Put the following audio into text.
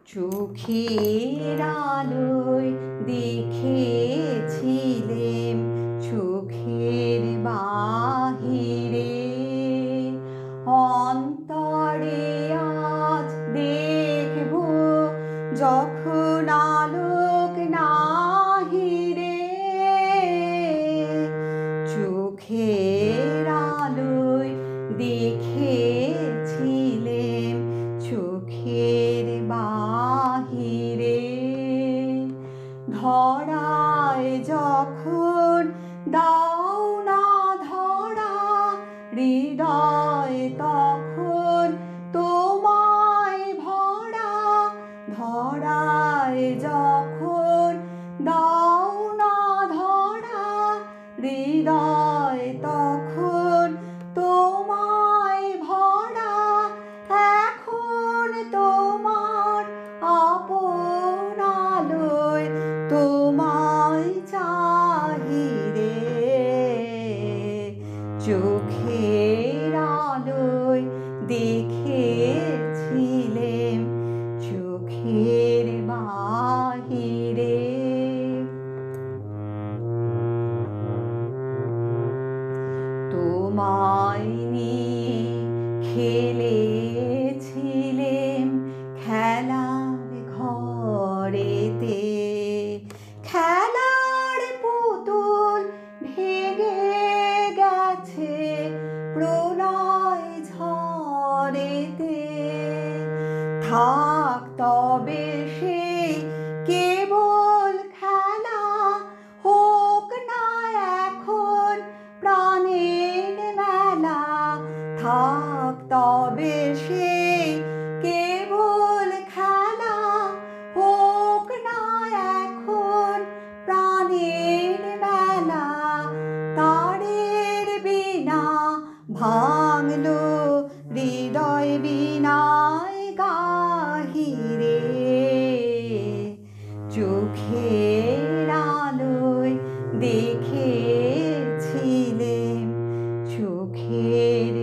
চোখের আলোয় দেখেছিলেম চোখের বাহিরে, অন্তরে আজ দেখব যখন আলোক নাহিরে। চোখের আলোয় দেখেছিলেম চোখের বাহিরে, ধরায় যখন দাও না ধরা, হৃদয় তখন তোমায় ভরা। ধরায় যখন দাও না ধরা, হৃদয় তখন তোমায় ভরা। এখন তোমার আপন আলোয় তোমায় চাহিরে। চোখের আলোয় দেখেছিলেম চোখের বাহিরে। তোমায় নিয়ে খেলেছিলেম খেলার ঘরেতে, খেলার পুতুল ভেঙে গেছে প্রলয় ঝড়েতে। থাক তবে সেই কেবল খেলা, হোক না এখন প্রাণের মেলা। থাক তবে সেই কেবল খেলা, হোক না এখন প্রাণের মেলা। তারের বীণা ভাঙলো হৃদয় বীণায় গাহিরে। চোখের আলোয় দেখেছিলেম চোখের